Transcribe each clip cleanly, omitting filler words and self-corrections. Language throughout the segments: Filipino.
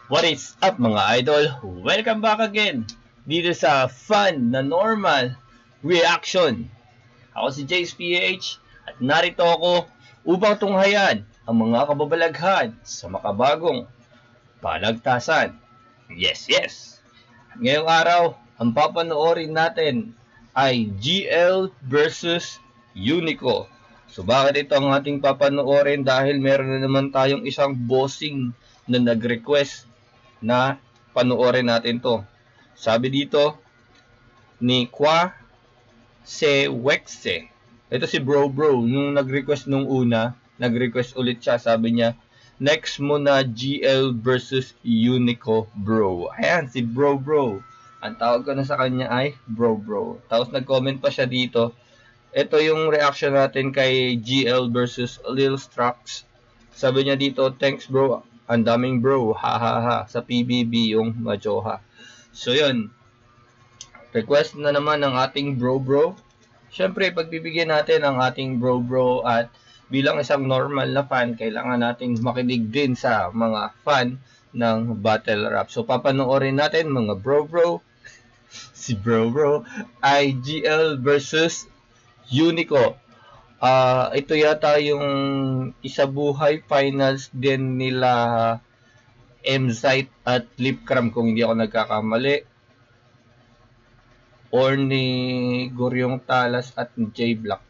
What is up mga idol? Welcome back again dito sa fun na normal reaction. Ako si Jace PH at narito ako upang tunghayan ang mga kababalaghan sa makabagong palagtasan. Yes, yes! At ngayong araw, ang papanoorin natin ay GL versus Unico. So bakit ito ang ating papanoorin? Dahil meron na naman tayong isang bossing na nag-request na panoorin natin to. Sabi dito ni Kwa Sewexe. Ito si Bro nung nag-request nung una, nag-request ulit siya, sabi niya, next mo na GL versus Unico bro. Ayan, si Bro. Ang tawag ko na sa kanya ay Bro. Tapos nag-comment pa siya dito. Ito yung reaction natin kay GL versus Lil Strax. Sabi niya dito, thanks bro. Ang daming bro, ha. Sa PBB yung Majoha. So yun, request na naman ng ating bro. Siyempre, pagbibigyan natin ang ating bro at bilang isang normal na fan, kailangan nating makinig din sa mga fan ng battle rap. So papanoorin natin mga bro. Si bro ay GL versus Unico. Ito yata yung isabuhay finals din nila M-Site at Lipcram kung hindi ako nagkakamali, or ni Goryong Talas at J-Block.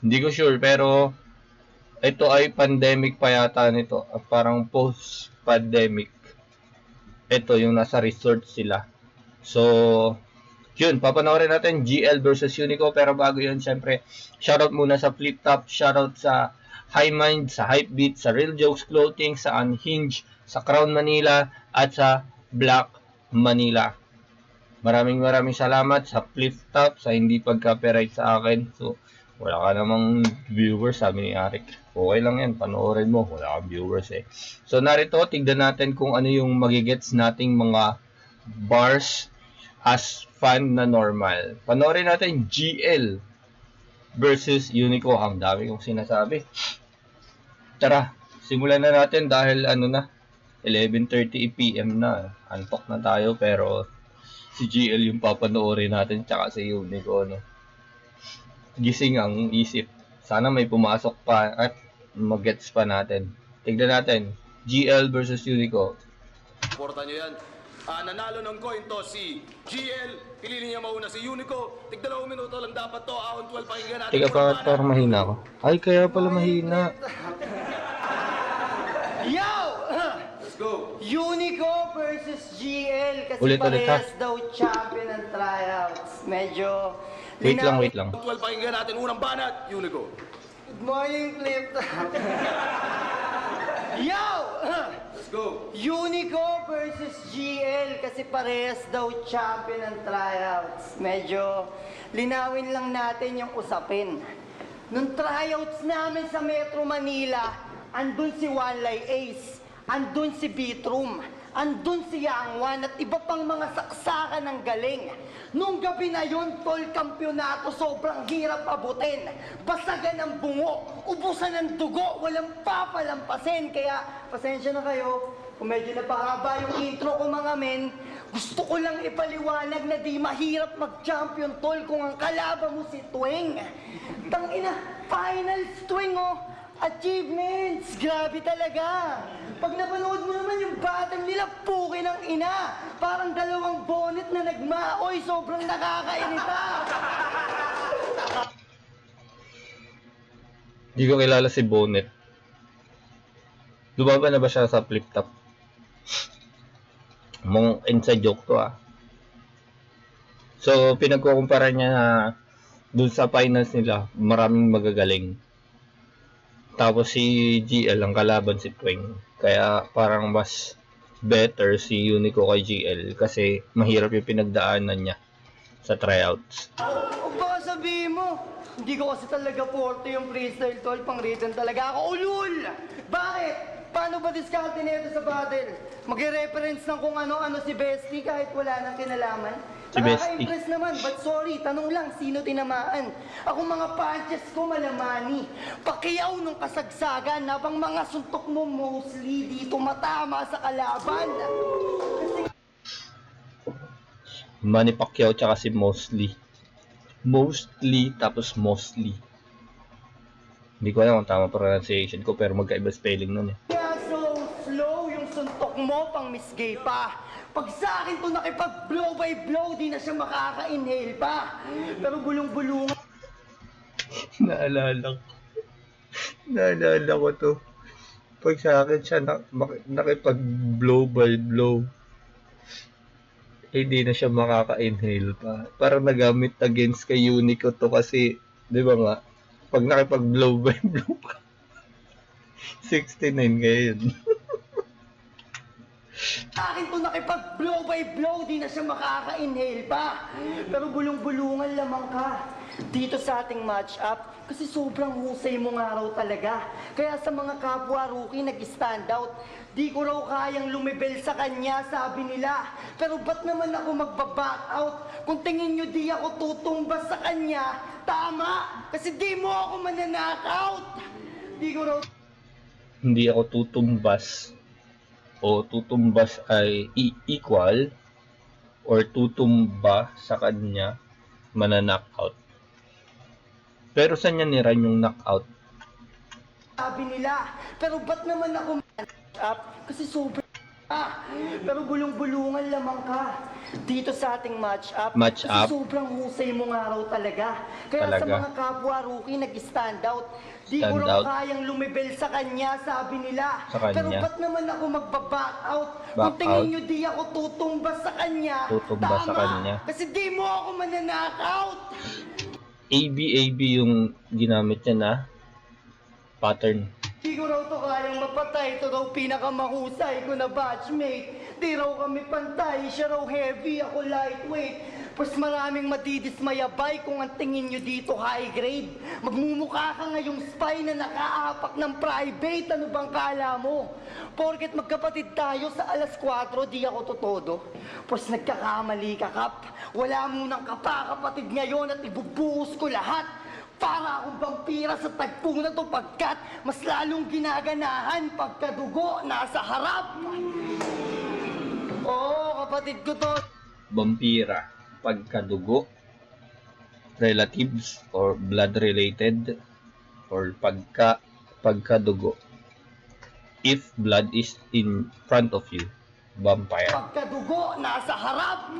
Hindi ko sure, pero ito ay pandemic pa yata nito, parang post-pandemic. Ito yung nasa resort sila. So yun, papanoorin natin GL versus Unico. Pero bago yun, syempre, shoutout muna sa Flip Top, shoutout sa High Mind, sa Hypebeat, sa Real Jokes Clothing, sa Unhinged, sa Crown Manila, at sa Black Manila. Maraming salamat sa Flip Top, sa hindi pag-copyright sa akin. So, wala ka namang viewers, sabi ni Arik. Okay lang yan, panoorin mo, wala kang viewers eh. So, narito, tignan natin kung ano yung magigets nating mga bars as fan na normal. Panoorin natin GL versus Unico. Ang dami kong sinasabi. Tara, simulan na natin dahil 11:30 PM na. Antok na tayo pero si GL yung papanoorin natin tsaka si Unico. Gising ang isip. Sana may pumasok pa at mag-gets pa natin. Tignan natin. GL versus Unico. Porta nyo yan. Nanalo ng coin to si GL. Piliin niya mauna si Unico. Tig 2 minuto lang dapat to. Ahon 12 pakinggan natin. Tiga parang mahina ako. Ay, kaya pala mahina. Yo! Let's go. Unico versus GL kasi Ulit, parehas daw champion ng tryouts. Medyo Wait lang. 12 pakinggan natin. Unang banat, Unico. Good morning, Clip. Yo! Let's go. Unico versus GL kasi parehas daw champion ng tryouts. Medyo linawin lang natin yung usapin. Nung tryouts namin sa Metro Manila, andun si Wanlay Ace, andun si Beatroom, andun si Yang Wan at iba pang mga saksakan ng galing. Nung gabi na yun, tol, kampyonato, sobrang hirap abutin. Basagan ng bungo, ubusan ng dugo, walang papalampasin. Kaya, pasensya na kayo, kung medyo napahaba yung intro ko mga men, gusto ko lang ipaliwanag na di mahirap mag-champion, tol, kung ang kalaban mo si Tweng. Tangina, finals, Tweng, oh. Achievements! Grabe talaga! Pag napanood mo naman yung battle nila, puki ng ina! Parang dalawang bonnet na nagmaoy, sobrang nakakainita! Hindi ko kilala si Bonnet. Lumaba na ba siya sa Flip Top? Mong inside joke to ah. So, pinagkukumpara niya na dun sa finals nila, maraming magagaling. Tapos si GL ang kalaban si Tweng. Kaya parang mas better si Unico kay GL kasi mahirap yung pinagdaanan niya sa tryouts. O baka sabihin mo, hindi ko kasi talaga forte yung freestyle, tol, pang written talaga ako. Ulul! Bakit? Paano ba diskarte nito sa battle? Mag-reference ng kung ano-ano si Bestie kahit wala nang kinalaman? Si Bestie. Nakaka-impress naman, but sorry, tanong lang, sino tinamaan? Ako mga punches ko malamani. Pakiyaw nung kasagsagan, habang mga suntok mo mostly dito matama sa kalaban. Manny Pacquiao tsaka si Mosley. Mostly tapos mostly. Hindi ko alam kung tama pronunciation ko pero magkaiba spelling nun eh. Kaya so slow yung suntok mo pang misgay pa. Pag sa akin to nakipag-blow by blow, di na siya makaka-inhale pa. Pero bulong-bulungan. Naalala ko to. Pag sa akin siya nakipag-blow by blow, hindi na siya makaka-inhale pa. Parang nagamit against kay Unico to kasi, di ba nga, pag nakipag-blow by blow ka, 69 ngayon. Sa akin to nakipag-blow by blow, di na siya makaka-inhale pa. Pero bulong-bulungan lamang ka dito sa ating match-up kasi sobrang husay mo nga raw talaga. Kaya sa mga kapwa rookie nag-stand out. Di ko raw kayang lumibel sa kanya, sabi nila. Pero ba't naman ako magbaback out? Kung tingin nyo di ako tutumbas sa kanya, tama! Kasi di mo ako mananakaut! Di ko raw... Hindi ako tutumbas o tutumbas ay equal or tutumba sa kanya mananockout. Pero saan niya niran yung knockout? Sabi nila, pero ba't naman ako up? Kasi sobrang pero bulong-bulungan lamang ka dito sa ating match-up. Match-up? Kasi sobrang husay mo nga raw talaga. Kaya Talaga? sa mga kapwa rookie nag-stand out. Di ko Stand raw out? kayang lumibel sa kanya, sabi nila. Sa kanya? Pero ba't naman ako magbaback out? Back Kung tingin out? nyo di ako tutumba sa kanya, Tutumba tama! sa kanya. Kasi di mo ako mananakaut! AB yung ginamit niya na pattern. Di ko raw to kayang mapatay, ito raw pinakamahusay ko na batchmate. Di raw kami pantay, siya raw heavy, ako lightweight. Pues maraming madidismayabay kung ang tingin nyo dito high grade. Magmumukha ka ngayong spy na nakaapak ng private, ano bang kala mo? Porket magkapatid tayo sa alas 4, di ako totodo. Pues nagkakamali ka, Kap. Wala munang kapakapatid ngayon at ibubuhos ko lahat. Para akong vampira sa tagpo na to pagkat mas lalong ginaganahan pagkadugo nasa harap. Oo, kapatid ko to. Vampira, pagkadugo, relatives or blood related or pagkadugo. If blood is in front of you, vampire. Pagkadugo nasa harap.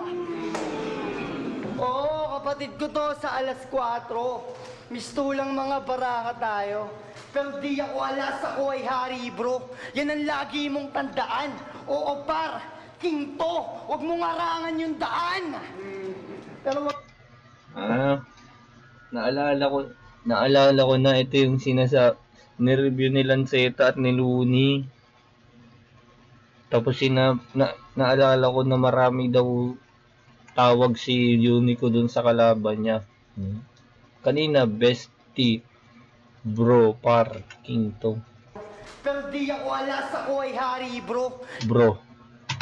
Oo, kapatid ko to sa alas 4. Mistulang mga baraka tayo. Pero di ako alas, ako ay hari, bro. Yan ang lagi mong tandaan. Oo, par. King to. Huwag mong arangan yung daan. Pero wag... Naalala ko na ito yung ni-review ni Lanceta at ni Looney. Tapos naalala ko na marami daw tawag si Unico dun sa kalaban niya. Kanina, bestie, bro, par, king to. Pero di ako alas, ako ay hari, bro. Bro,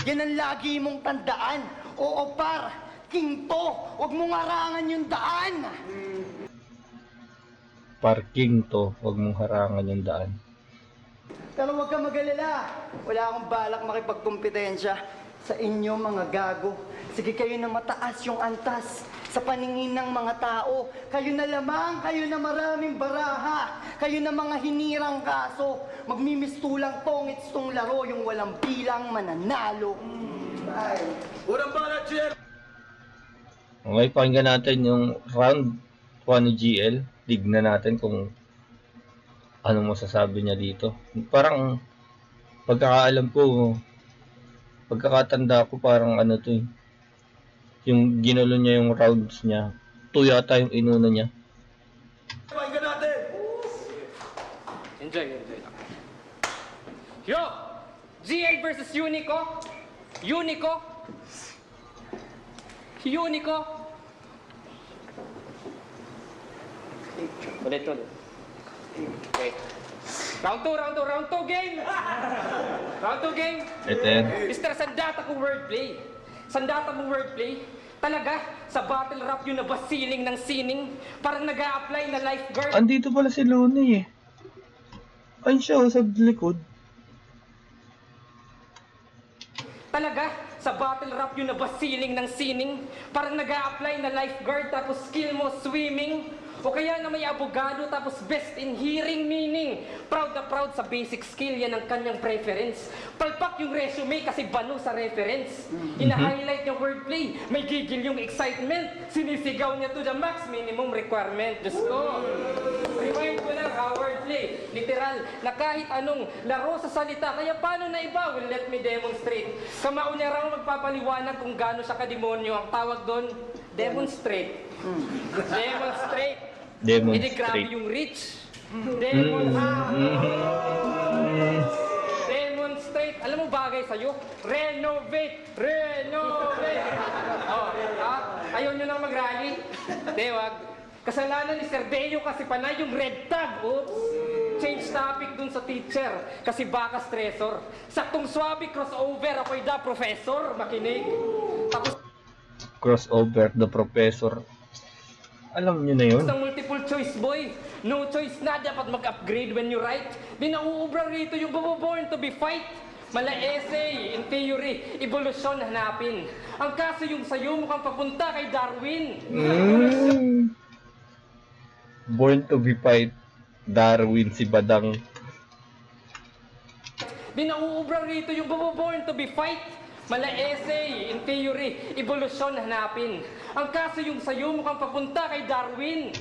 Yan ang lagi mong tandaan. Oo, par. King to. Huwag mong arangan yung daan. parking to, wag mong harangan yung daan. Pero huwag kang mag-alala. Wala akong balak makipagkumpetensya sa inyo, mga gago. Sige, kayo na mataas yung antas sa paningin ng mga tao. Kayo na lamang, kayo na maraming baraha. Kayo na mga hinirang kaso. Magmimistulang tongits tong laro, yung walang bilang mananalo. Ay. Unang balat, GL! Okay, pakinggan natin yung round 1 ni GL. Tignan natin kung ano masasabi niya dito. Parang pagkakaalam ko, pagkakatanda ko parang ano to eh. Yung ginulo niya yung rounds niya. 2 yata yung inuna niya. Pakinggan natin! Enjoy lang. Yo! GL versus Unico. Unico. Ulit. Okay. Round 2 game! Round 2 game! Ito yan. Mr. Sandata kong wordplay. Talaga, sa battle rap yung nabasiling ng sining, parang nag-a-apply na lifeguard. Andito pala si Looney eh. Ayun siya oh, sa likod. Talaga, sa battle rap yung nabasiling ng sining, parang nag-a-apply na lifeguard tapos skill mo swimming. O kaya na may abogado tapos best in hearing meaning. Proud na proud sa basic skill, yan ang kanyang preference. Palpak yung resume kasi bano sa reference. Ina-highlight yung wordplay, may gigil yung excitement. Sinisigaw niya to the max minimum requirement. Diyos ko. Remind ko lang, wordplay, literal, na kahit anong laro sa salita, kaya paano na iba? Well, let me demonstrate. Kamao niya raw magpapaliwanag kung gaano sa kademonyo. Ang tawag doon, demonstrate. Demonstrate. Hindi grabe Demonstrate. yung rich. Demonstrate. Alam mo bagay sa'yo? Renovate. Renovate. Oh, ayaw nyo nang mag-rally? Di, wag. Kasalanan ni Sir Deo kasi panay yung red tag. Oops. Change topic dun sa teacher. Kasi baka stressor. Saktong swabe crossover. Ako'y da professor. Makinig. Tapos Crossover, the professor. Alam nyo na yun. ang multiple choice boy. No choice na, dapat mag-upgrade when you write. Di nauubra rito yung born to be fight. Mala essay, in theory, evolusyon hanapin. Ang kaso yung sayo mukhang papunta kay Darwin. Born to be fight. Darwin si Badang. Di nauubra rito yung born to be fight. Mala essay, in theory, evolusyon hanapin. Ang kaso yung sayo mukhang papunta kay Darwin.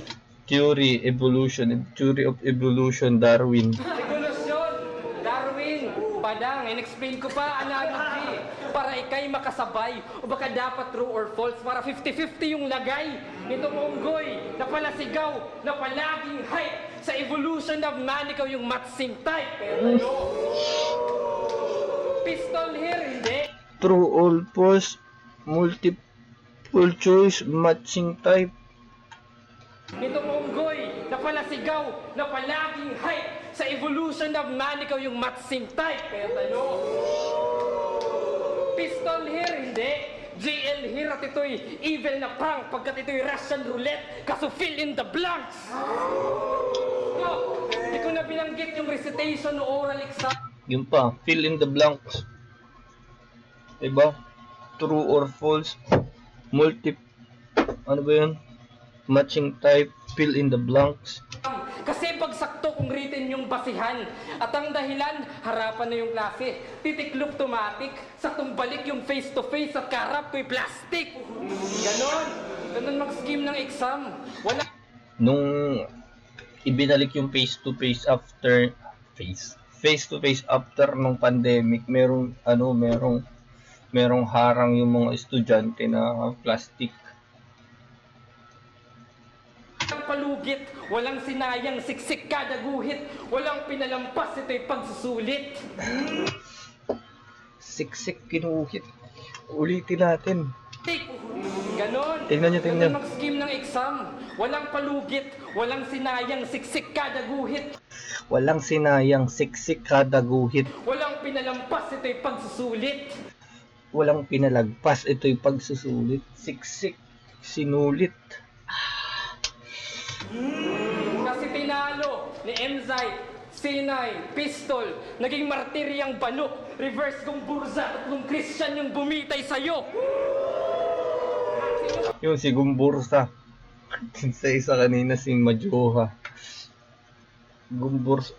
Theory, evolution, theory of evolution, Darwin. Evolusyon, Darwin, Badang, in-explain ko pa, analogy, para ikay makasabay, o baka dapat true or false, para 50-50 yung lagay. Nitong unggoy, na palasigaw, na palaging hype, sa evolution of man, ikaw yung matsing type. Pero pistol here, hindi. True or false, multiple choice, matching type. Nitong unggoy, na palasigaw, na palaging hype, sa evolution of man, ikaw yung matsing type. Pero pistol here, hindi. JL here at ito'y evil na prank pagkat ito'y Russian roulette, kaso fill in the blanks. No, di ko na binanggit yung recitation o oral exam. Yun pa, fill in the blanks. Diba? True or false, ano ba yun? Matching type, fill in the blanks. Kasi pag sakto kung written yung basihan at ang dahilan, harapan na yung klase. Titiklop automatic, saktong balik yung face-to-face at karap ko'y plastic. Ganon. Ganon mag-scheme ng exam. Wala. Nung ibinalik yung face-to-face after face-to-face after nung pandemic, merong harang yung mga estudyante na plastic. Walang palugit, walang sinayang, siksik kada guhit, walang pinalampas, ito'y pagsusulit. Siksik kinuhit. Ulitin natin. Ganon. Tingnan nyo, tingnan. Ganon mag-scheme ng exam. Walang palugit, walang sinayang, siksik kada guhit, Walang sinayang, siksik kada guhit. walang pinalampas, ito'y pagsusulit. Walang pinalagpas, ito'y pagsusulit. Siksik, sinulit. Kasi tinalo ni Emzai, Sinay, Pistol, naging martiryang banok, reverse kong bursa, tatlong Christian yung bumitay sa'yo. Yung si Gumbursa. Sa isa kanina si Majoha.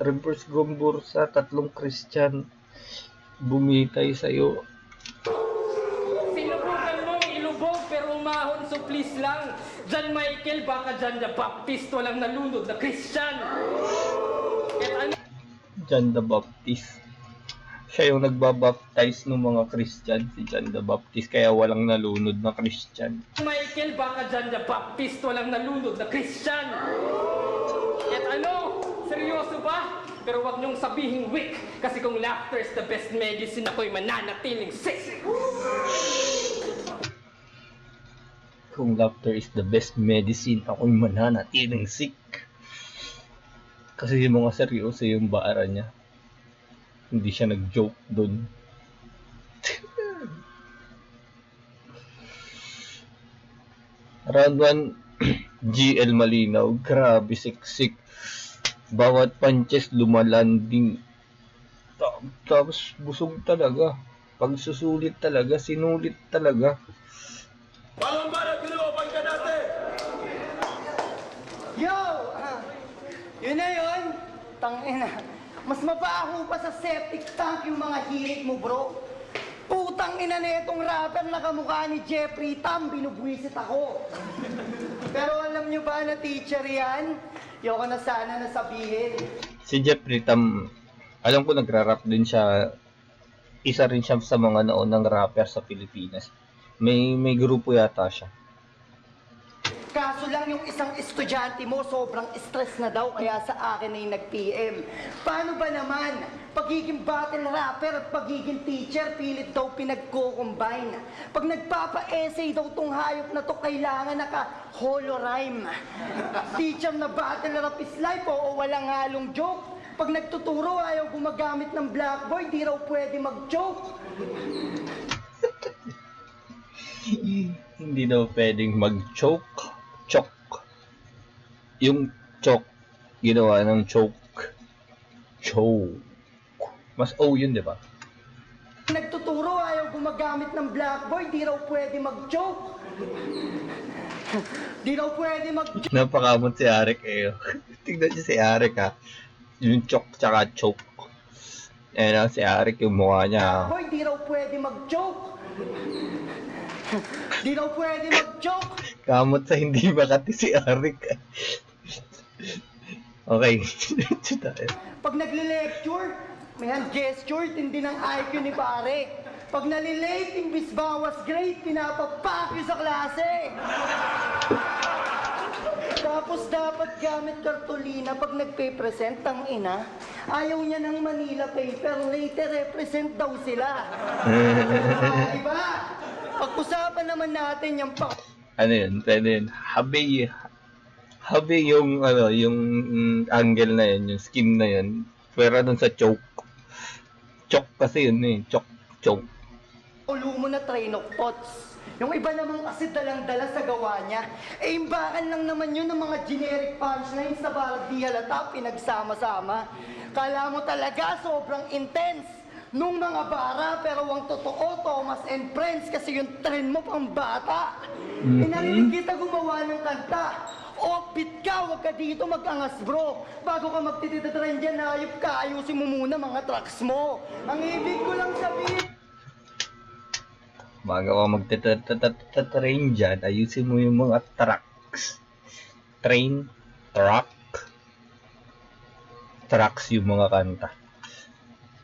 Reverse Gumbursa, tatlong Christian bumitay sa'yo. Sinubukan mong ilubog pero umahon, so please lang. John Michael, baka John the Baptist, walang nalunod na Christian. At ano? John the Baptist. Siya yung nagbabaptize ng mga Christian, si John the Baptist, kaya walang nalunod na Christian. Michael, baka John the Baptist, walang nalunod na Christian. At ano? Seryoso ba? Pero wag niyong sabihing weak, kasi kung laughter is the best medicine, ako'y mananatiling sick. Kung laughter is the best medicine, ako'y mananatiling sick. Kasi yung mga seryoso yung baara niya. Hindi siya nag-joke dun. Round 1, GL Malinaw. Grabe, siksik. Bawat punches lumalanding. Tapos busog talaga. Pagsusulit talaga, sinulit talaga. Balong balat, kinuopan ka dati! Yo! Yun na yun. Tangina. Mas mabaho pa sa septic tank yung mga hirit mo, bro. Putang ina na itong rapper na kamukha ni Jeffrey Tam, binubwisit ako. Pero alam nyo ba na teacher yan? Yoko na sana nasabihin. Si Jeffrey Tam, alam ko nagra-rap din siya. Isa rin siya sa mga naunang rapper sa Pilipinas. May grupo yata siya. Kaso lang yung isang estudyante mo, sobrang stress na daw, kaya sa akin na yung nag-PM. Paano ba naman? Pagiging battle rapper at pagiging teacher, pilit daw pinagko-combine. Pag nagpapa-essay daw tong hayop na to, kailangan naka-holorhyme. Teacher na battle rap is life, oo, walang halong joke. Pag nagtuturo, ayaw gumagamit ng blackboard, di raw pwede mag-joke. Hindi daw pwedeng mag-choke. Choke. Yung choke, ginawa ng choke. Choke. Mas O yun, di ba? Nagtuturo, ayaw gumagamit ng blackboard, di raw pwede mag-joke. Di raw pwede mag-joke. Napakamot si Arik eh. Tignan niyo si Arik ha. Yung choke tsaka choke. Ayan si Arik yung mukha niya. Boy, di raw pwede mag-joke. Di raw pwede mag-joke. Kamot sa hindi makati si Arik. Okay. Tayo. Pag nagle-lecture, may hand gesture, tindi ng IQ ni pare. Pag nalilate, imbis bawas grade, pinapapakyo sa klase. Tapos dapat gamit kartolina pag nagpe-present, ang ina. Ayaw niya ng Manila paper, later represent daw sila. Diba? Pag-usapan naman natin yung Ano yun? Pwede yun. Habi yung ano, yung angle na yun, yung skin na yun. Pero dun sa choke. Choke kasi yun eh. Choke. ulo mo na train of thoughts. Yung iba namang kasi dalang-dala sa gawa niya. Eh, imbakan lang naman yun ng mga generic punchlines na parang di halata, pinagsama-sama. Kala mo talaga sobrang intense nung mga bara, pero ang totoo, Thomas and Friends, kasi yung trend mo pang bata. Narinig kita gumawa ng kanta. Offbeat ka, wag ka dito mag-angas bro. Bago ka magtititrend dyan, hayop ka, ayusin mo muna mga tracks mo. Ang ibig ko lang sabihin, Bago ka magte-train dyan, ayusin mo yung mga tracks. Train, tracks yung mga kanta.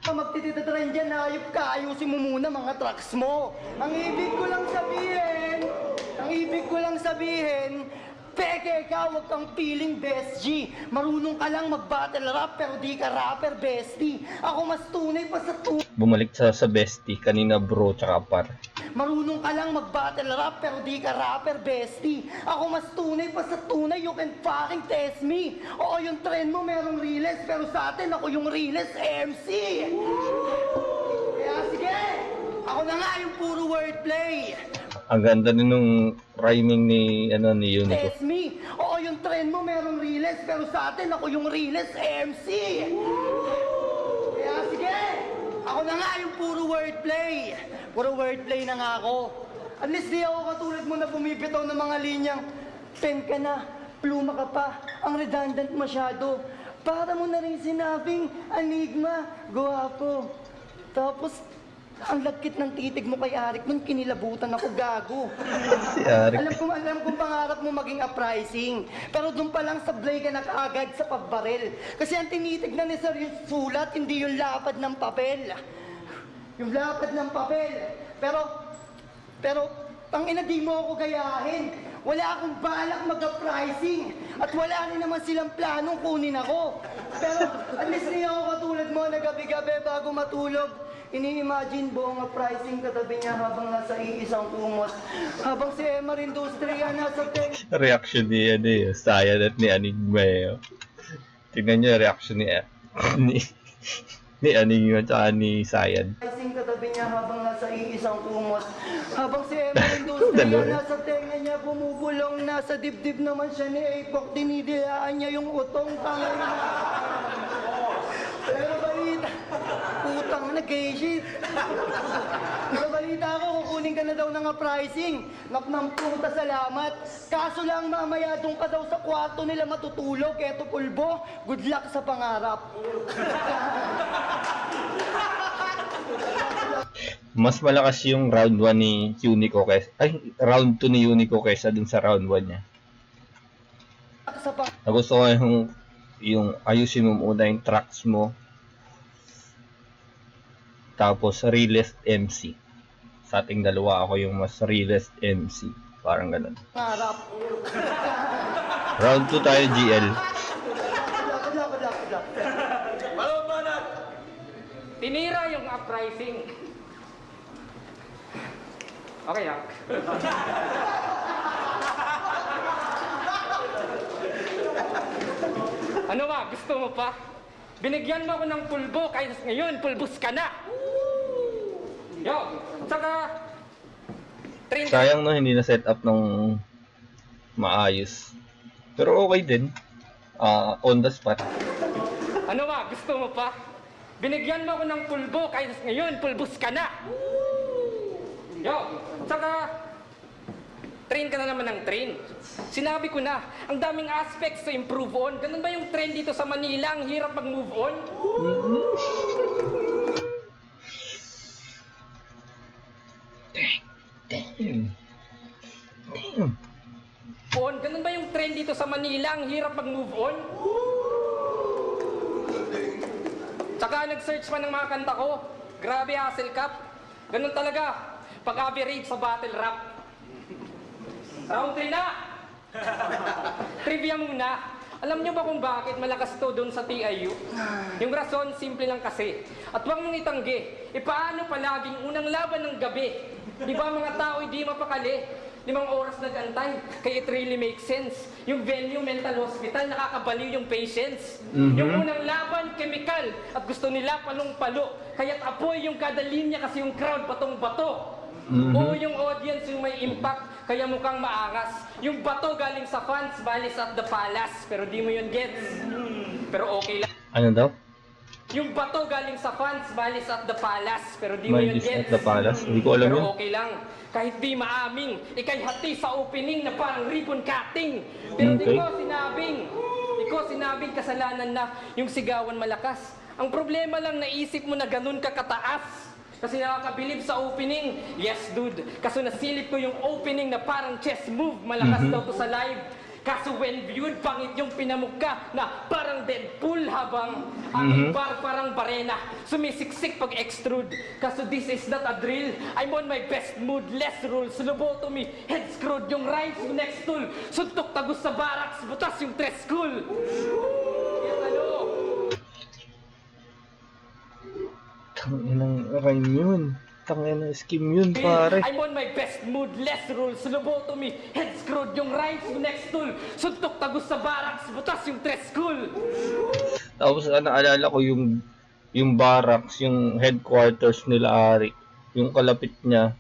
magtititrend dyan, hayop ka, ayusin mo muna mga tracks mo. Ang ibig ko lang sabihin, peke ka, wag kang feeling best G. Marunong ka lang mag-battle rap, pero di ka rapper, bestie. Ako mas tunay pa sa Bumalik sa bestie, kanina bro tsaka par. Marunong ka lang mag-battle rap, pero di ka rapper, bestie. Ako mas tunay pa sa tunay, you can fucking test me. Oo, yung trend mo merong realest, pero sa atin ako yung realest MC. Kaya sige, ako na nga yung puro wordplay. Ang ganda din nung rhyming ni Unico. Test me. Oo, yung trend mo merong realest, pero sa atin ako yung realest MC. Kaya sige, ako na nga yung puro wordplay. Puro wordplay na nga ako. At least di ako katulad mo na bumibitaw ng mga linyang, pen ka na, pluma ka pa, ang redundant masyado. Para mo na rin sinabing, enigma, guwapo. Tapos, ang lagkit ng titig mo kay Arik nun, kinilabutan ako, gago. Si Arik. Alam kong pangarap mo maging uprising. Pero doon pa lang sablay ka na kaagad sa pagbaril. Kasi ang tinitignan ni Sir yung sulat, hindi yung lapad ng papel. Yung lapad ng papel. Pero, tangina di mo ako gayahin. Wala akong balak mag-uprising. At wala rin naman silang planong kunin ako. Pero at least di ako katulad mo na gabi-gabi bago matulog. Ini-imagine buong uprising katabi niya habang nasa iisang kumot. Habang si Emma Industria nasa Reaction ni Sayan at ni Enigma eh. Tingnan niyo yung reaction ni Ni Aning yun, tsaka ni Sayan. Rising katabi niya habang nasa iisang kumot. Habang si Emma Industrial Dalawa. nasa tenga niya bumubulong, nasa dibdib naman siya ni Apok, dinidilaan niya yung utong tangay na. Pero balita, utang na gay shit. Pero balita ko, kukunin ka na daw ng pricing. Naknang puta, salamat. Kaso lang mamaya doon ka daw sa kwarto nila matutulog. Eto pulbo, good luck sa pangarap. Mas malakas yung round 1 ni Unico kaysa, round 2 ni Unico kaysa dun sa round 1 niya. Sa pangarap. Nagusto ko yung ayusin mo muna yung tracks mo. Tapos realist MC. Sa ating dalawa ako yung mas realist MC. Parang ganun. Pangarap. Round 2 tayo GL. Good luck. Palawag banat! Tinira yung uprising. Okay lang. Ano ba? Gusto mo pa? Binigyan mo ako ng pulbo, kaya ngayon, pulbos ka na. Yo, saka... train ka. Sayang no, hindi na set up ng maayos. Pero okay din. On the spot. Ano ba? Gusto mo pa? Binigyan mo ako ng pulbo, kaya ngayon, pulbos ka na. Yo, saka... train ka na naman ng train. Sinabi ko na, ang daming aspects to improve on. Ganun ba yung trend dito sa Manila? Ang hirap mag-move on? Damn. On? Ganun ba yung trend dito sa Manila? Ang hirap mag-move on? Tsaka nag-search pa ng mga kanta ko. Grabe, Hassel Cup. Ganun talaga. Pag-average sa battle rap. Round 3 na! Trivia muna. Alam niyo ba kung bakit malakas to doon sa TIU? Yung rason, simple lang kasi. At huwag mong itanggi, paano palaging unang laban ng gabi? Di ba mga tao hindi mapakali? 5 oras nag-antay, kaya it really makes sense. Yung venue, mental hospital, nakakabaliw yung patients. Yung unang laban, chemical, at gusto nila palong-palo. Kaya't apoy yung kada linya kasi yung crowd batong-bato. Oo, yung audience yung may impact, kaya mukhang maangas. Yung bato galing sa fans, balis at the palace. Pero di mo yun gets. Pero okay lang. Ano daw? Yung bato galing sa fans, balis at the palace. Pero di mo My yun Dis gets. at the Palace. Hindi ko alam Pero yun. okay lang. Kahit di maaming, ikay hati sa opening na parang ribbon cutting. Pero di ko sinabing kasalanan na yung sigawan malakas. Ang problema lang naisip mo na ganun ka kataas. Kasi nakakabilib sa opening. Yes, dude. Kaso nasilip ko yung opening na parang chess move. Malakas daw to sa live. Kaso when viewed, pangit yung pinamukha na parang Deadpool habang ang bar parang barena. Sumisiksik pag extrude. Kaso this is not a drill. I'm on my best mood. Less rules. Lobotomy. Head screwed. Yung rhymes yung next tool. Suntok tagos sa barracks. Butas yung tres school. Yan ano? Tanginang rhyme yun. Tanginang scheme yun, pare. I'm on my best mood, less rules, lobotomy, head screwed, yung rhymes, yung next tool, suntok tagos sa barracks, butas yung tres school. Tapos naalala ko yung barracks, yung headquarters nila Arik. Yung kalapit niya,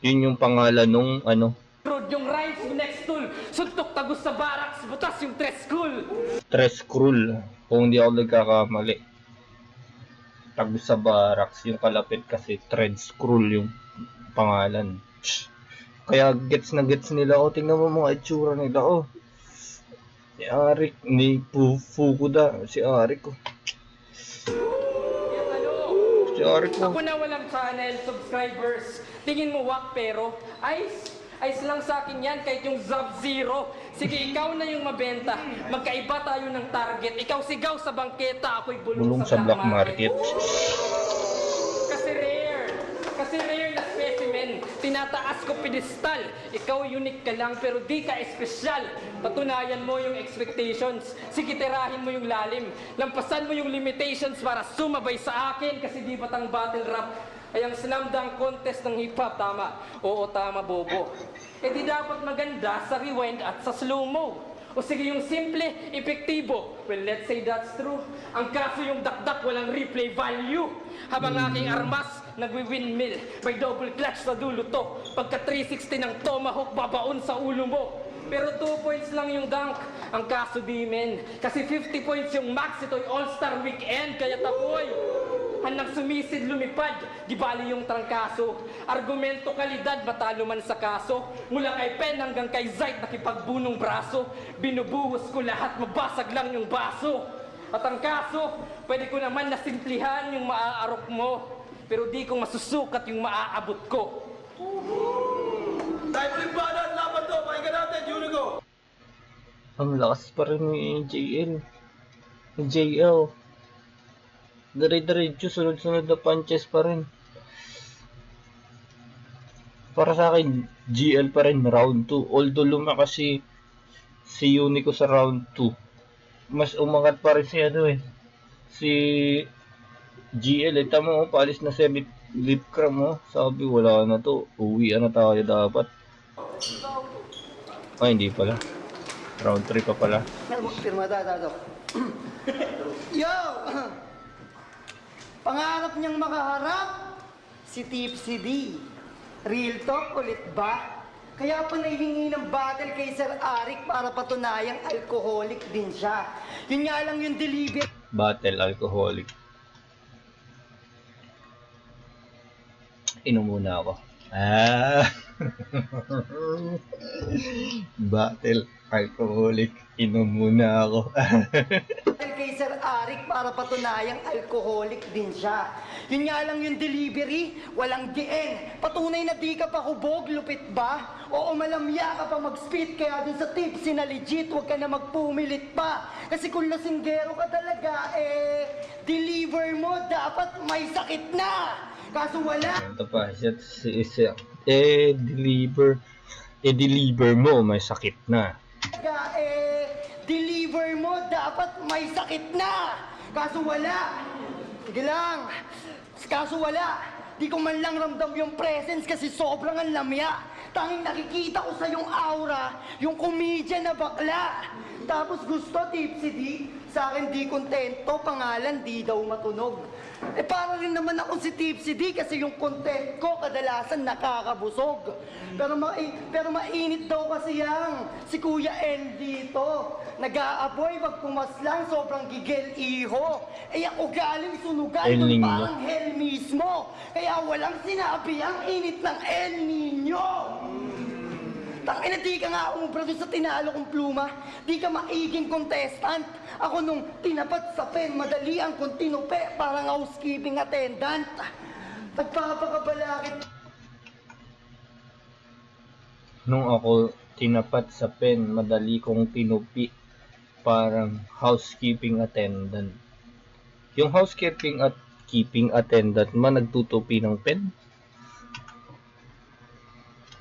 yun yung pangalan nung ano, Screwed, yung rhymes, yung next tool, suntok tagos sa barracks, butas yung tres school. Tres Krul. Kung hindi ako nagkakamali. Tagos sa barracks, yung kalapit kasi Thread Scroll yung pangalan. Kaya gets na gets nila. Oh, tingnan mo mga itsura nila. Oh, si Arik, ni Fukuda, si Arik. Oh. Yan ano? Si Arik oh. Ako na walang channel, subscribers, tingin mo wak pero, ayos lang sa akin yan kahit yung Sub-Zero. Sige, ikaw na yung mabenta. Magkaiba tayo ng target. Ikaw sigaw sa bangketa, ako'y bulong Bulong sa black market. Kasi rare na specimen. Tinataas ko pedestal. Ikaw unique ka lang pero di ka espesyal. Patunayan mo yung expectations. Sige, tirahin mo yung lalim. Lampasan mo yung limitations para sumabay sa akin. Kasi di batang battle rap ay ang slam dunk contest ng hip-hop, tama? Oo, tama, bobo. Eh di dapat maganda sa rewind at sa slow-mo. O sige yung simple, epektibo. Well, let's say that's true. Ang kaso yung dakdak, walang replay value. Habang aking armas, nagwi-windmill. May double clutch sa dulo to. Pagka 360 ng tomahawk, babaon sa ulo mo. Pero 2 points lang yung dunk. Ang kaso di men. Kasi 50 points yung max, ito'y all-star weekend. Kaya tapoy, handang sumisid lumipad, di bali yung trangkaso. Argumento kalidad, matalo man sa kaso. Mula kay Pen hanggang kay Zayt, nakipagbunong braso. Binubuhos ko lahat, mabasag lang yung baso. At ang kaso, pwede ko naman nasimplihan yung maaarok mo. Pero di ko masusukat yung maaabot ko. Tayo ulit ba na laban to? Pakinggan natin, Unico. Ang lakas pa rin ni JL. Ni JL. Dire-diretso, sunod-sunod na punches pa rin. Para sa akin, GL pa rin round 2. Although lumakas si Unico sa round 2. Mas umangat pa rin si si GL. Tama mo, paalis na si lip cram mo. Sabi, wala na to. Uwi na tayo dapat. Ay, hindi pala. Round 3 pa pala. Pirma dato. Yo! Pangarap niyang makaharap si Tipsy D. Real talk ulit ba? Kaya pa nahihingi ng battle kay Sir Arik para patunayang alcoholic din siya. Yun nga lang yung delivery. Battle alcoholic. Inom muna ako. Battle alcoholic. Inom muna ako. Kay Sir Arik para patunayang alcoholic din siya. Yun nga lang yung delivery, walang diin. Patunay na di ka pa hubog, lupit ba? Oo, malamya ka pa mag-spit, kaya dun sa tipsy na legit, huwag ka na magpumilit pa. Kasi kung lasinggero ka talaga, deliver mo, dapat may sakit na. Kaso wala. Ito pa, deliver mo, may sakit na. Deliver mo, dapat may sakit na. Kaso wala. Sige lang. Kaso wala. Di ko man lang ramdam yung presence kasi sobrang ang lamya. Tanging nakikita ko sa yung aura, yung comedian na bakla. Tapos gusto, Tipsy D, sa akin di kontento, pangalan di daw matunog. Para rin naman ako si Tipsy D kasi yung content ko kadalasan nakakabusog. Pero mainit daw kasi yang si Kuya L dito. Nag-aaboy, wag pumaslang, sobrang gigil iho. Ako galing sunugan, El dun Niño. parang hell mismo. Kaya walang sinabi ang init ng El Niño. Tangina, di ka nga umubra doon sa tinalo kong pluma. Di ka maiging contestant. Ako nung tinapat sa pen, madali ang kong tinupe, parang housekeeping attendant. Nagpapakabalakit. Nung ako tinapat sa pen, madali kong tinupi, parang housekeeping attendant. Yung housekeeping at keeping attendant man nagtutupi ng pen?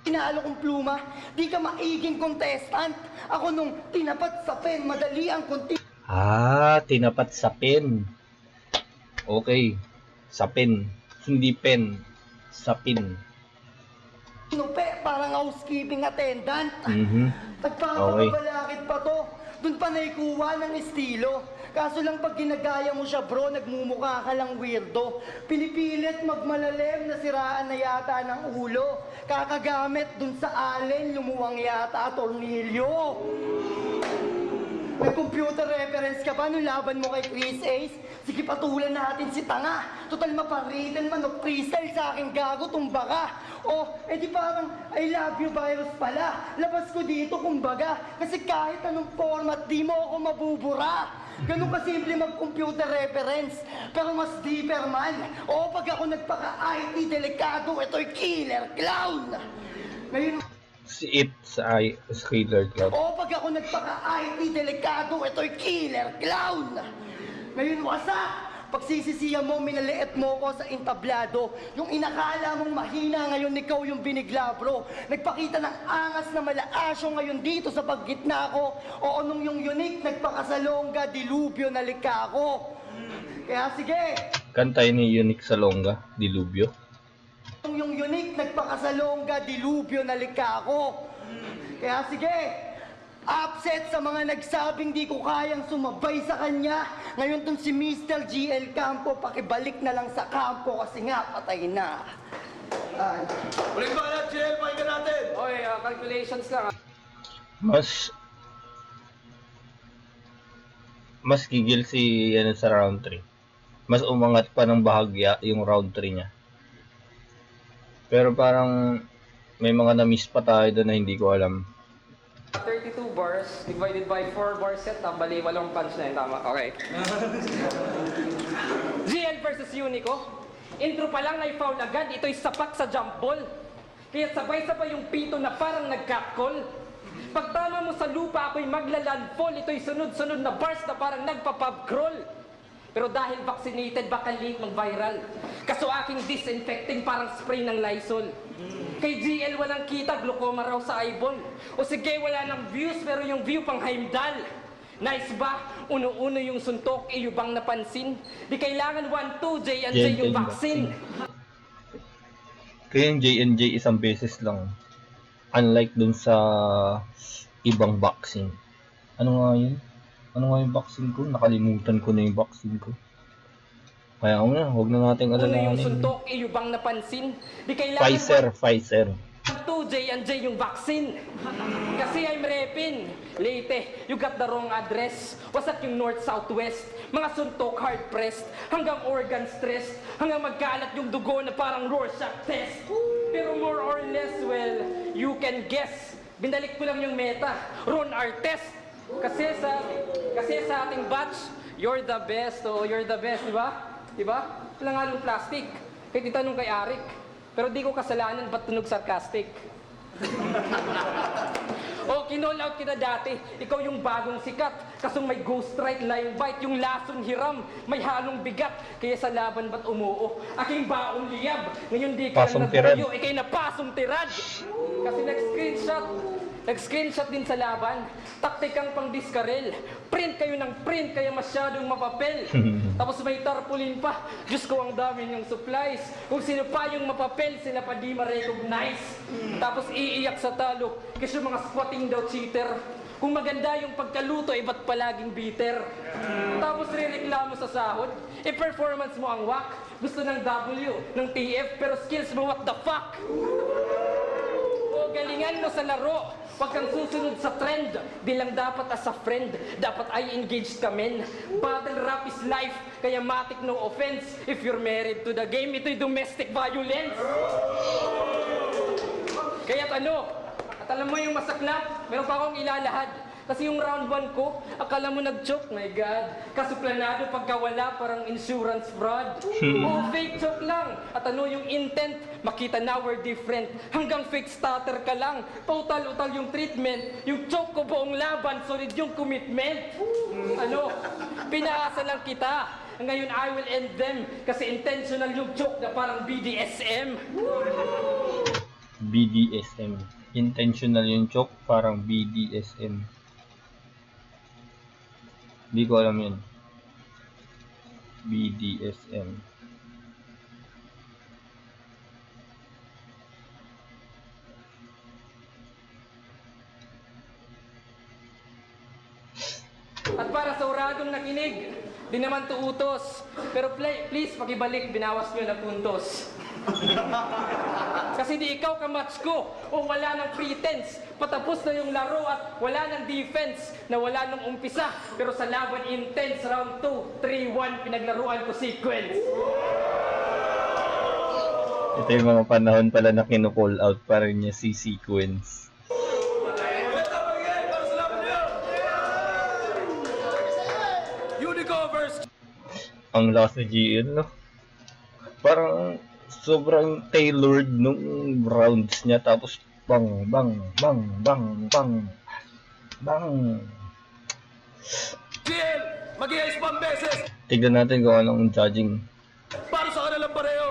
Tinalo kong pluma, di ka maiging contestant. Ako nung tinapat sa pen, madali ang kong Tinapat sa pen. Okay. Sa pen. Hindi pen. Sa pen. tinupe, parang housekeeping attendant. Okay. Nagpapakabalakit pa to. Doon pa naikuha ng estilo. Kaso lang pag ginagaya mo siya bro, nagmumukha ka lang weirdo. Pinipilit magmalalim, nasiraan na yata ng ulo. Kakagamit dun sa allen, lumuwang yata tornilyo. May computer reference ka ba nung laban mo kay Chris Ace? Sige, patulan natin si Tanga. Total maparitan man o freestyle sa aking gago, tumba ka. Di parang I love you virus pala. Labas ko dito kumbaga. Kasi kahit anong format, di mo ako mabubura. Ganun kasimple mag-computer reference. Pero mas deeper man. Pag ako nagpaka-IT delikado, ito'y killer clown. Ngayon, Si It sa Killer Cloud. pag ako nagpaka-IT delikado, ito'y killer clown. Ngayon, wasak! Pagsisisiyan mo, minaliit mo ko sa entablado. Yung inakala mong mahina, ngayon ikaw yung binigla, bro. Nagpakita ng angas na malaasyo ngayon dito sa paggitna ko. Nung yung unique, nagpakasalongga, dilubyo na lika ko. Kaya sige, Kantay ni Unique Salonga, Dilubyo. yung unique, nagpakasalongga, dilubyo na lika ko. Kaya sige, Upset sa mga nagsabing di ko kayang sumabay sa kanya. Ngayon tong si Mr. GL Campo, pakibalik na lang sa kampo kasi nga patay na. Ay. Ulit ba na, GL? Pakinggan natin. Okay, calculations lang. Mas gigil si ano sa round 3. Mas umangat pa ng bahagya yung round 3 niya. Pero parang may mga na-miss pa tayo doon na hindi ko alam. 32 bars divided by 4 bar set, bali 8 punch na yun, tama? Okay. GL versus Unico. Intro pa lang ay foul agad, ito'y sapak sa jump ball. Kaya sabay-sabay yung pito na parang nag-catcall. Pagtama mo sa lupa, ako'y maglalandfall. Ito'y sunod-sunod na bars na parang nagpa-pub crawl. Pero dahil vaccinated, baka late mag-viral. Kaso aking disinfecting parang spray ng Lysol. Kay GL walang kita, glaucoma raw sa eyeball. O sige, wala ng views, pero yung view pang Heimdall. Nice ba? Uno-uno yung suntok, iyubang napansin. Di kailangan 1-2, J&J yung vaccine. Kaya yung J&J isang beses lang. Unlike dun sa ibang vaccine. Ano nga yun? Ano nga yung vaccine ko? Nakalimutan ko na yung vaccine ko. Kaya huwag na natin Uno yung alalahanin. suntok, iyubang napansin. Di kailangan Pfizer. 1-2, J&J yung vaccine. Kasi I'm repin. Leyte, you got the wrong address. Wasak yung north, southwest. Mga suntok, hard pressed. Hanggang organ stressed. Hanggang magkalat yung dugo na parang Rorschach test. Pero more or less, well, you can guess. Binalik ko lang yung meta. Ron Artest. Kasi sa ating batch, you're the best. Oh, you're the best, di ba? Di ba? Wala nga nung plastic. Kahit itanong kay Arik. Pero di ko kasalanan, ba't tunog sarcastic? O, kinall out kita dati. Ikaw yung bagong sikat. Kasong may ghost right, line bite. Yung lason hiram, may halong bigat. Kaya sa laban ba't umuo? Aking baong liyab. Ngayon di ka Pasong lang tirad. nagtayo. Ikay na pasong tirad. Kasi nag-screenshot din sa laban. Taktikang pang diskarel. Print kayo ng print, kaya masyadong mapapel. Tapos may tarpaulin pa. Diyos ko, ang dami niyong supplies. Kung sino pa yung mapapel, sila pa di ma-recognize. Tapos iiyak sa talo. Kasi yung mga squatting daw cheater. Kung maganda yung pagkaluto, ba't palaging bitter? Tapos rireklamo sa sahod. Performance mo ang wak. Gusto ng W, ng TF, pero skills mo what the fuck? O galingan mo sa laro. Huwag kang susunod sa trend. Di lang dapat as a friend. Dapat ay engaged ka men. Battle rap is life. Kaya matik no offense. If you're married to the game, ito'y domestic violence. Kaya't ano? At alam mo yung masaklap? Meron pa akong ilalahad. Kasi yung round 1 ko, akala mo nag-choke, my God. Kaso planado pagkawala, parang insurance fraud. O fake choke lang. At ano yung intent? Makita na we're different. Hanggang fake starter ka lang. Total-utal yung treatment. Yung choke ko buong laban, solid yung commitment. Ano? Pinaasa lang kita. Ngayon I will end them. Kasi intentional yung choke na parang BDSM. BDSM. Intentional yung choke, parang BDSM. Hindi ko alam yun. BDSM. At para sa uradong nakinig, di naman to utos. Pero please, pakibalik, binawas nyo na puntos. Kasi di ikaw kamatch ko, o wala nang pretense. Patapos na yung laro at wala nang defense, na wala nang umpisa. Pero sa laban intense, round 2, 3-1, pinaglaruan ko sequence. Ito yung mga panahon pala na kinu-call out para niya si Sequence. Unico versus Ang last ni GL, no? Parang sobrang tailored nung rounds niya, tapos bang, bang, bang, bang, bang, bang. GL. Mag-i-ice pang beses. Tignan natin kung anong judging. Para sa kanilang pareho.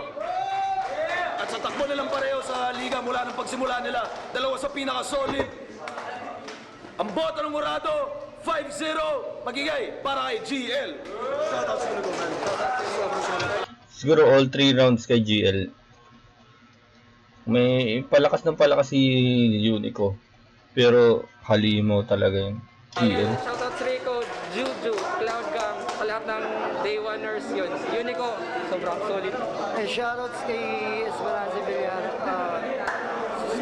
At sa takbo nilang pareho sa liga mula ng pagsimula nila, dalawa sa pinaka-solid. Ang boto ng Murado, 5-0, magigay para kay GL. Shoutout sa Unico, man. Siguro all 3 rounds kay GL. May palakas ng palakas si Unico. Pero halimaw talaga yung GL. Shoutout Rico, Juju, Cloud Gang, sa lahat ng Day Oneers yun. Unico, sobrang solid. Shoutouts kay Esperanza Villar.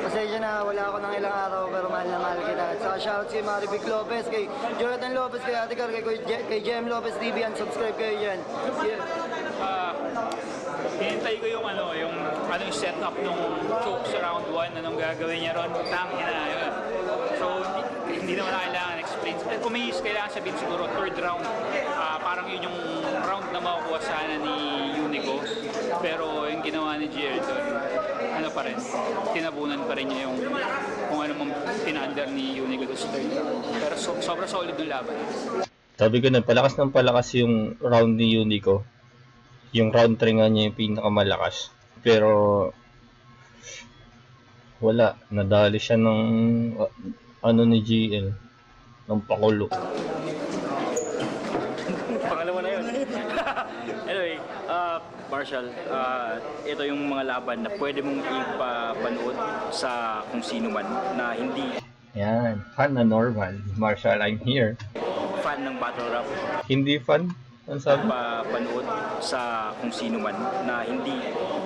Pasensya na, wala ako ng ilang araw pero mahal na mahal kita. At saka shoutouts kay Marivic Lopez, kay Jonathan Lopez, kay Ate Car, kay Jem Lopez TV, and subscribe kayo dyan. Hinintay ko yung yung setup nung choke sa round 1, anong gagawin niya ron, tangina yun. So, hindi naman na kailangan explain. Kung may kailangan sabihin siguro, third round, parang yun yung round na makukuha sana ni Unico. Pero yung ginawa ni GL doon, pa rin, tinabunan pa rin niya yung kung ano mang tinander ni Unico doon sa third round. Pero sobrang solid yung laban. Sabi ko na, palakas ng palakas yung round ni Unico. Yung round 3 nga niya yung pinakamalakas. Pero wala, nadali siya ng ni GL, ng pakulo. Pangalawa na yun. Anyway, Marshall, ito yung mga laban na pwede mong ipapanood sa kung sino man na hindi Yan, fan na normal. Marshall, I'm here. fan ng battle rap. Hindi fan? Ano sabi? Panood sa kung sino man na hindi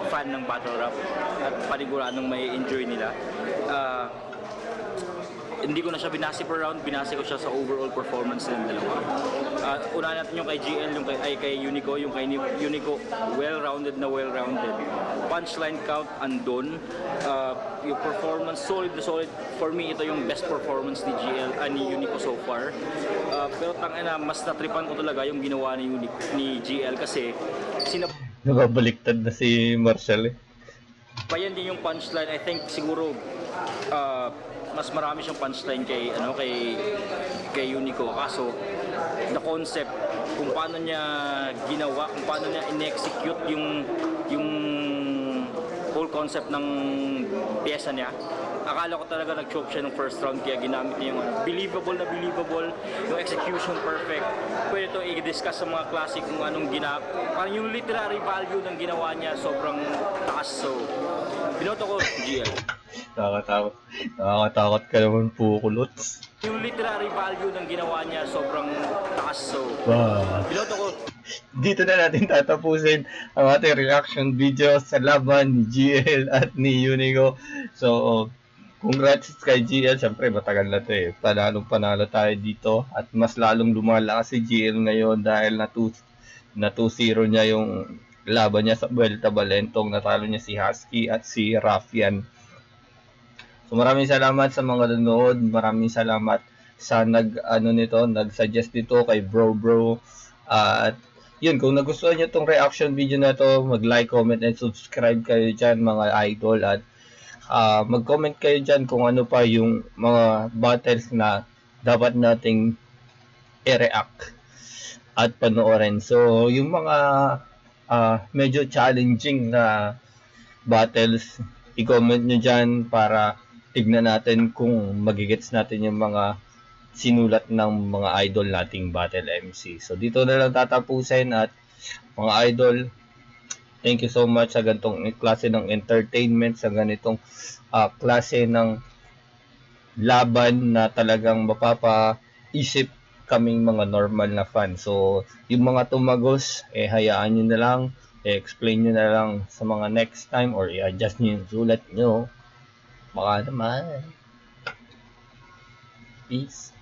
fan ng battle rap at paniguradong may enjoy nila. Hindi ko na siya binase per round, binase ko siya sa overall performance ng dalawa. Una natin yung kay GL, yung kay Unico, yung kay Unico, well-rounded. Punchline count, andun. Yung performance, solid na solid. For me, ito yung best performance ni GL, ni Unico so far. Pero tangina, mas natripan ko talaga yung ginawa ni GL kasi Nababaliktad na si Marshall eh. Bayan din yung punchline. I think siguro mas marami siyang punchline kay Unico. Kaso the concept kung paano niya ginawa, kung paano niya in-execute yung whole concept ng pyesa niya. Akala ko talaga nag-choke siya ng first round kaya ginamit niya yung believable, yung execution perfect. Pwede ito i-discuss sa mga classic kung anong parang yung literary value ng ginawa niya sobrang taas. So, binoto ko GL. Nakakatakot ka naman, Pukulots. Yung literary value ng ginawa niya sobrang taas. So, binoto ko. Dito na natin tatapusin ang ating reaction video sa laban ni GL at ni Unico. So, congrats kay GL. Siyempre, matagal na ito eh. Panalo tayo dito. At mas lalong lumalakas si GL ngayon dahil na 2-0 niya yung laban niya sa Vuelta Valentong. Natalo niya si Husky at si Raffian. So, maraming salamat sa mga nanonood. Maraming salamat sa nag-suggest nito kay Bro. At yun, kung nagustuhan nyo itong reaction video na to, mag-like, comment, and subscribe kayo dyan mga idol. At mag-comment kayo dyan kung ano pa yung mga battles na dapat nating i-react at panoorin. So, yung mga medyo challenging na battles, i-comment nyo dyan para tignan natin kung magigets natin yung mga sinulat ng mga idol nating battle MC. So, dito na lang tatapusin at mga idol, thank you so much sa ganitong klase ng entertainment, sa ganitong klase ng laban na talagang mapapaisip kaming mga normal na fan. So, yung mga tumagos, hayaan nyo na lang, explain nyo na lang sa mga next time or i-adjust nyo yung sulat nyo. Baka naman. Peace.